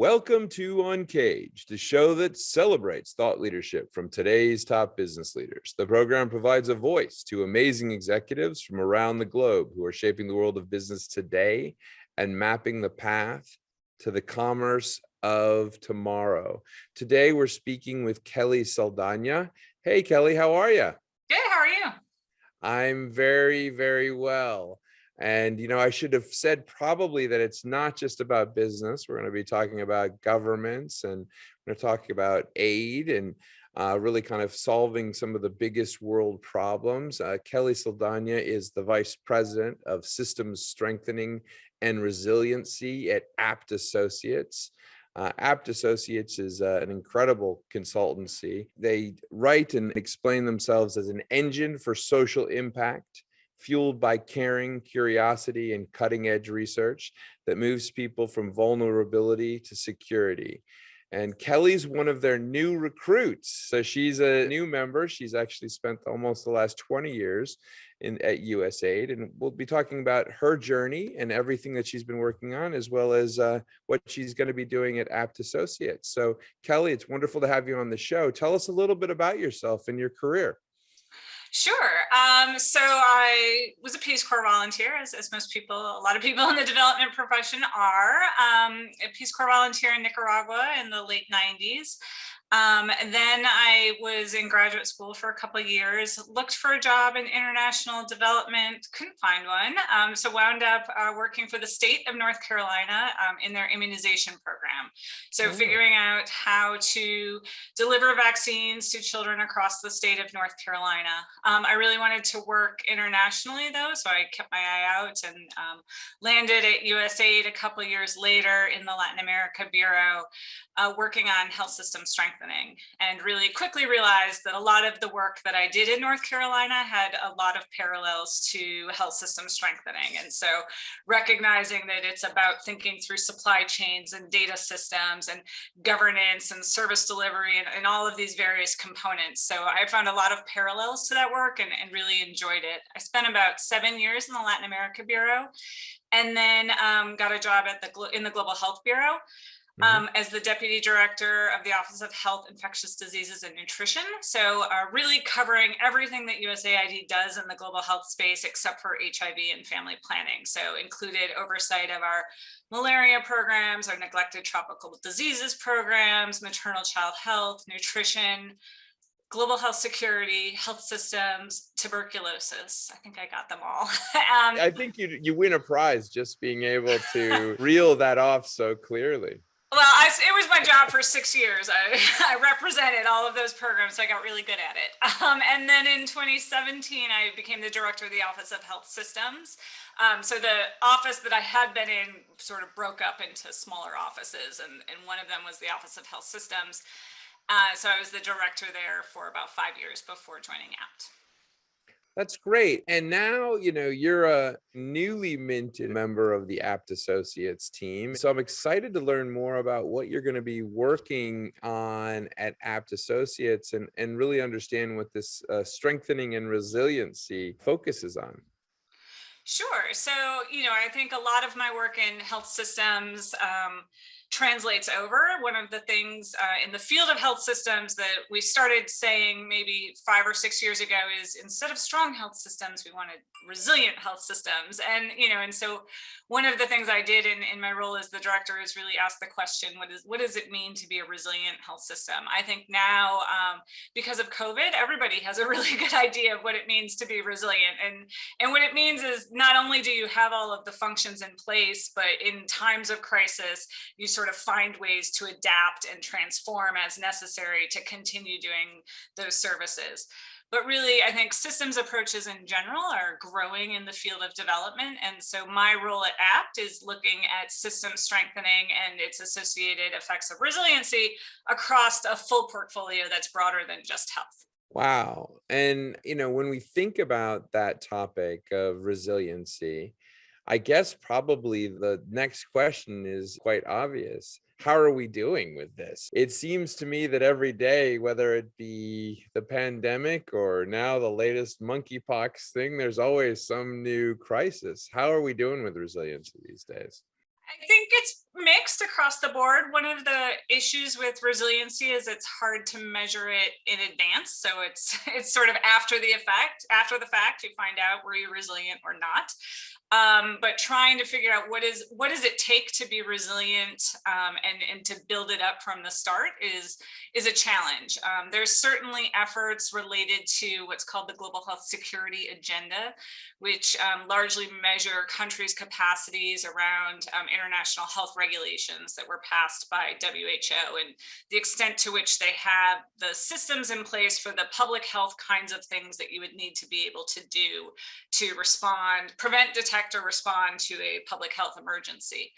Welcome to UNCAGED, the show that celebrates thought leadership from today's top business leaders. The program provides a voice to amazing executives from around the globe who are shaping the world of business today and mapping the path to the commerce of tomorrow. Today, we're speaking with Kelly Saldana. Hey, Kelly, how are you? Good, how are you? I'm very, very well. And, I should have said probably that it's not just about business. We're going to be talking about governments, and we're going to talk about aid and really kind of solving some of the biggest world problems. Kelly Saldana is the Vice President of Systems Strengthening and Resiliency at Abt Associates. Abt Associates is an incredible consultancy. They write and explain themselves as an engine for social impact, fueled by caring, curiosity, and cutting-edge research that moves people from vulnerability to security. And Kelly's one of their new recruits. So she's a new member. She's actually spent almost the last 20 years at USAID. And we'll be talking about her journey and everything that she's been working on, as well as what she's going to be doing at Abt Associates. So Kelly, it's wonderful to have you on the show. Tell us a little bit about yourself and your career. Sure. So I was a Peace Corps volunteer, as most people, a lot of people in the development profession are. A Peace Corps volunteer in Nicaragua in the late 90s. And then I was in graduate school for a couple of years, looked for a job in international development, couldn't find one. So wound up working for the state of North Carolina in their immunization program. So figuring out how to deliver vaccines to children across the state of North Carolina. I really wanted to work internationally though, so I kept my eye out and landed at USAID a couple of years later in the Latin America Bureau, working on health system strengthening, and really quickly realized that a lot of the work that I did in North Carolina had a lot of parallels to health system strengthening. And so recognizing that it's about thinking through supply chains and data systems and governance and service delivery and all of these various components. So I found a lot of parallels to that work and really enjoyed it. I spent about 7 years in the Latin America Bureau, and then got a job at in the Global Health Bureau. As the Deputy Director of the Office of Health, Infectious Diseases and Nutrition. So really covering everything that USAID does in the global health space except for HIV and family planning. So included oversight of our malaria programs, our neglected tropical diseases programs, maternal child health, nutrition, global health security, health systems, tuberculosis. I think I got them all. I think you win a prize just being able to reel that off so clearly. Well, it was my job for 6 years. I represented all of those programs, so I got really good at it. And then in 2017, I became the director of the Office of Health Systems. So the office that I had been in sort of broke up into smaller offices, and one of them was the Office of Health Systems. So I was the director there for about 5 years before joining Abt. That's great. And now, you're a newly minted member of the Abt Associates team. So I'm excited to learn more about what you're going to be working on at Abt Associates and really understand what this strengthening and resiliency focuses on. Sure. So, I think a lot of my work in health systems translates over. One of the things in the field of health systems that we started saying maybe 5 or 6 years ago is, instead of strong health systems, we wanted resilient health systems. And so one of the things I did in my role as the director is really ask the question, what does it mean to be a resilient health system? I think now, because of COVID, everybody has a really good idea of what it means to be resilient. And what it means is, not only do you have all of the functions in place, but in times of crisis, you sort of find ways to adapt and transform as necessary to continue doing those services. But really, I think systems approaches in general are growing in the field of development. And so my role at Abt is looking at system strengthening and its associated effects of resiliency across a full portfolio that's broader than just health. Wow. And, when we think about that topic of resiliency, I guess probably the next question is quite obvious. How are we doing with this? It seems to me that every day, whether it be the pandemic or now the latest monkeypox thing, there's always some new crisis. How are we doing with resiliency these days? I think it's mixed across the board. One of the issues with resiliency is it's hard to measure it in advance. So it's sort of after the fact, you find out were you resilient or not. But trying to figure out what does it take to be resilient, and to build it up from the start is a challenge. There's certainly efforts related to what's called the Global Health Security Agenda, which largely measure countries' capacities around international health regulations that were passed by WHO, and the extent to which they have the systems in place for the public health kinds of things that you would need to be able to do to respond, prevent, detect, or respond to a public health emergency.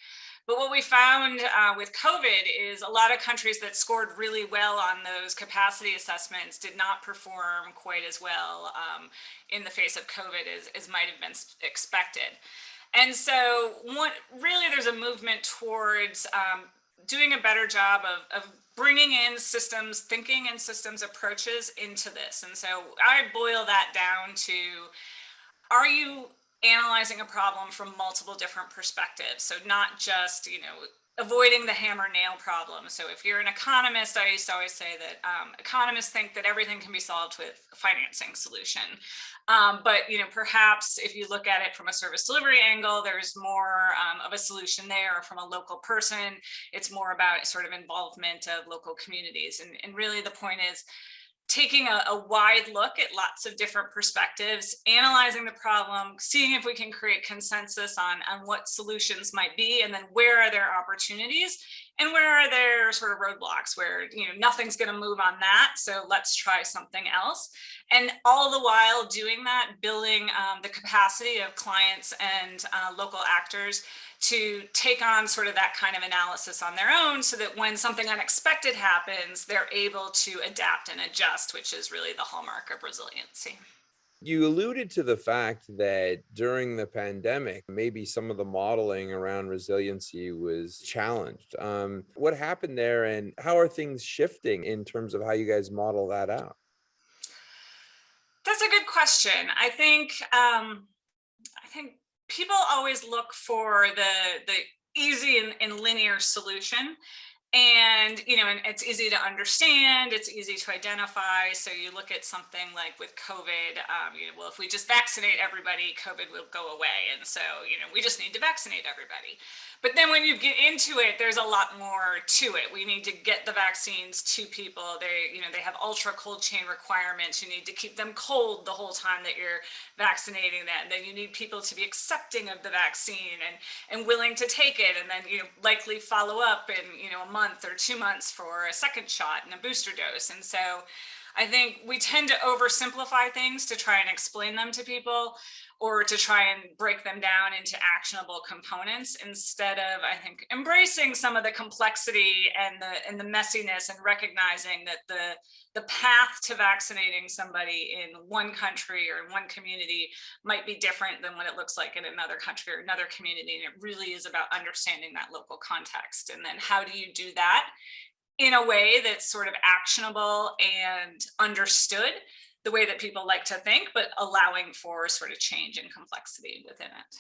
But what we found with COVID is a lot of countries that scored really well on those capacity assessments did not perform quite as well in the face of COVID as might have been expected. And so really there's a movement towards doing a better job of bringing in systems thinking and systems approaches into this. And so I boil that down to, are you analyzing a problem from multiple different perspectives? So not just, avoiding the hammer nail problem. So if you're an economist, I used to always say that economists think that everything can be solved with a financing solution. But perhaps if you look at it from a service delivery angle, there's more of a solution there. Or from a local person, it's more about sort of involvement of local communities. And really the point is taking a wide look at lots of different perspectives, analyzing the problem, seeing if we can create consensus on what solutions might be, and then where are there opportunities and where are there sort of roadblocks where nothing's going to move on that, so let's try something else. And all the while doing that, building the capacity of clients and local actors to take on sort of that kind of analysis on their own, so that when something unexpected happens, they're able to adapt and adjust, which is really the hallmark of resiliency. You alluded to the fact that during the pandemic, maybe some of the modeling around resiliency was challenged. What happened there, and how are things shifting in terms of how you guys model that out? That's a good question. I think people always look for the easy and linear solution. And it's easy to understand, it's easy to identify. So you look at something like with COVID, well, if we just vaccinate everybody, COVID will go away. And so, we just need to vaccinate everybody. But then when you get into it, there's a lot more to it. We need to get the vaccines to people. They have ultra cold chain requirements. You need to keep them cold the whole time that you're vaccinating them. Then you need people to be accepting of the vaccine and willing to take it. And then, likely follow up in, a month or 2 months for a second shot and a booster dose. And so I think we tend to oversimplify things to try and explain them to people, or to try and break them down into actionable components, instead of, I think, embracing some of the complexity and the messiness, and recognizing that the path to vaccinating somebody in one country or in one community might be different than what it looks like in another country or another community. And it really is about understanding that local context. And then how do you do that in a way that's sort of actionable and understood, the way that people like to think, but allowing for sort of change and complexity within it.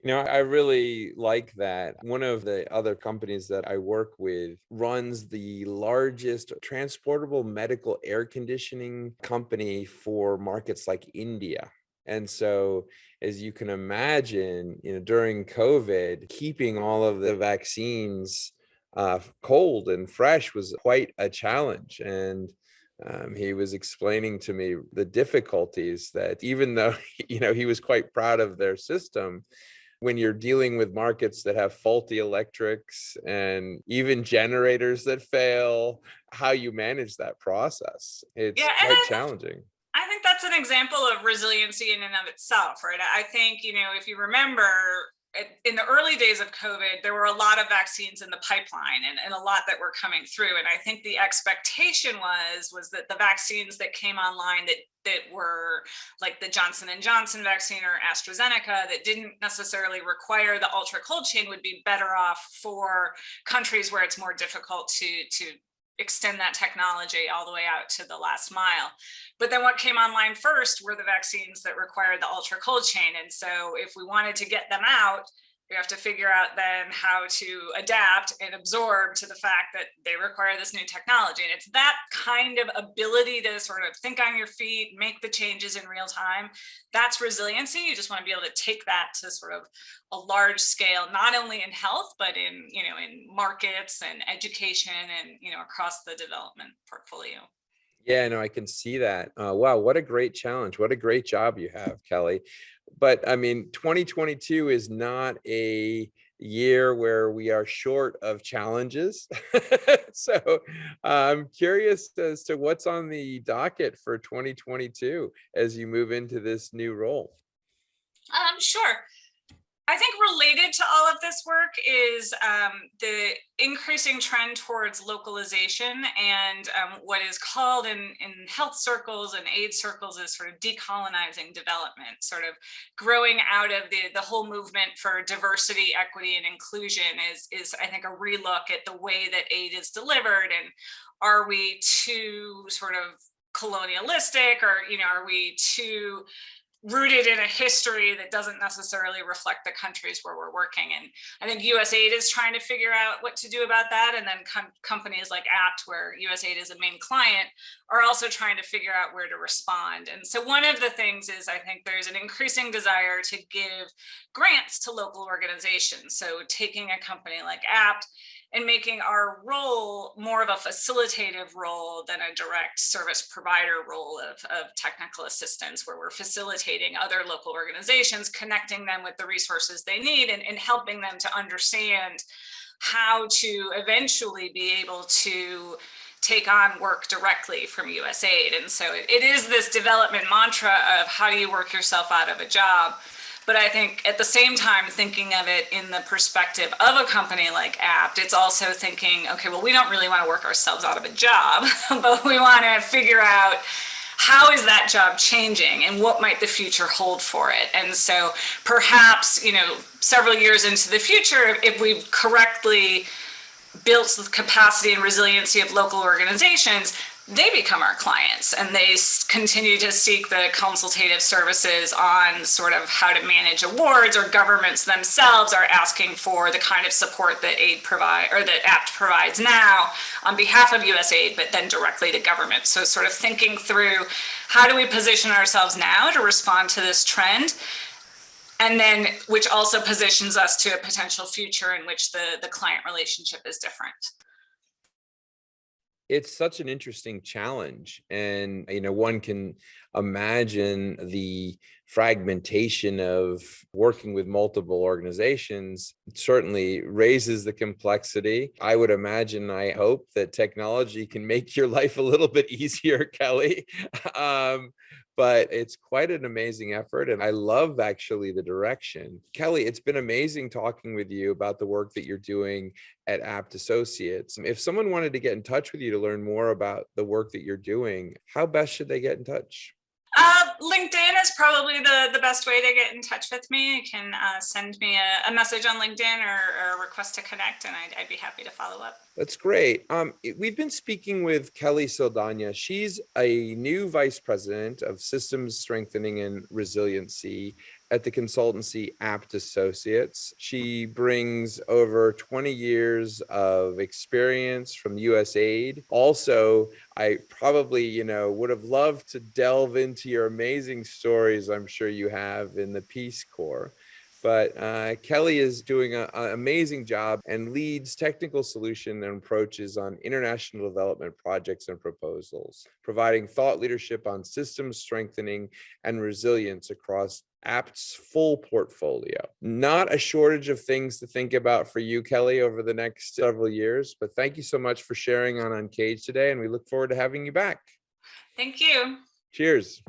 I really like that. One of the other companies that I work with runs the largest transportable medical air conditioning company for markets like India. And so, as you can imagine, during COVID, keeping all of the vaccines cold and fresh was quite a challenge. And he was explaining to me the difficulties that, even though he was quite proud of their system, when you're dealing with markets that have faulty electrics and even generators that fail, how you manage that process, it's quite challenging. I think that's an example of resiliency in and of itself, right? I think, if you remember, in the early days of COVID, there were a lot of vaccines in the pipeline and a lot that were coming through. And I think the expectation was that the vaccines that came online that were like the Johnson & Johnson vaccine or AstraZeneca, that didn't necessarily require the ultra cold chain, would be better off for countries where it's more difficult to extend that technology all the way out to the last mile. But then what came online first were the vaccines that required the ultra cold chain. And so if we wanted to get them out, We have to figure out then how to adapt and absorb to the fact that they require this new technology. And it's that kind of ability to sort of think on your feet, make the changes in real time. That's resiliency. You just want to be able to take that to sort of a large scale, not only in health, but in, in markets and education and, across the development portfolio. Yeah, no, I can see that. Wow, what a great challenge. What a great job you have, Kelly. But I mean, 2022 is not a year where we are short of challenges. So I'm curious as to what's on the docket for 2022 as you move into this new role. Sure. I think related to all of this work is the increasing trend towards localization and what is called in health circles and aid circles is sort of decolonizing development, sort of growing out of the whole movement for diversity, equity, and inclusion is I think a relook at the way that aid is delivered. And are we too sort of colonialistic, or are we too rooted in a history that doesn't necessarily reflect the countries where we're working? And I think USAID is trying to figure out what to do about that. And then companies like Abt, where USAID is a main client, are also trying to figure out where to respond. And so one of the things is I think there's an increasing desire to give grants to local organizations. So taking a company like Abt and making our role more of a facilitative role than a direct service provider role of technical assistance, where we're facilitating other local organizations, connecting them with the resources they need, and helping them to understand how to eventually be able to take on work directly from USAID. And so it is this development mantra of how do you work yourself out of a job? But I think at the same time, thinking of it in the perspective of a company like Abt, it's also thinking, okay, well, we don't really want to work ourselves out of a job, but we want to figure out how is that job changing and what might the future hold for it. And so perhaps, several years into the future, if we've correctly built the capacity and resiliency of local organizations, they become our clients and they continue to seek the consultative services on sort of how to manage awards, or governments themselves are asking for the kind of support that that Abt provides now on behalf of USAID, but then directly to government. So sort of thinking through how do we position ourselves now to respond to this trend, and then which also positions us to a potential future in which the client relationship is different. It's such an interesting challenge. And, one can imagine the fragmentation of working with multiple organizations. It certainly raises the complexity. I would imagine, I hope that technology can make your life a little bit easier, Kelly. But it's quite an amazing effort. And I love actually the direction. Kelly, it's been amazing talking with you about the work that you're doing at Abt Associates. If someone wanted to get in touch with you to learn more about the work that you're doing, how best should they get in touch? LinkedIn is probably the best way to get in touch with me. You can send me a message on LinkedIn or a request to connect, and I'd be happy to follow up. That's great. We've been speaking with Kelly Saldana. She's a new vice president of systems strengthening and resiliency at the consultancy Abt Associates. She brings over 20 years of experience from USAID. Also, I probably, would have loved to delve into your amazing stories I'm sure you have in the Peace Corps. But Kelly is doing an amazing job and leads technical solution and approaches on international development projects and proposals, providing thought leadership on systems strengthening and resilience across Abt's full portfolio. Not a shortage of things to think about for you, Kelly, over the next several years. But thank you so much for sharing on UNCAGED today, and we look forward to having you back. Thank you. Cheers.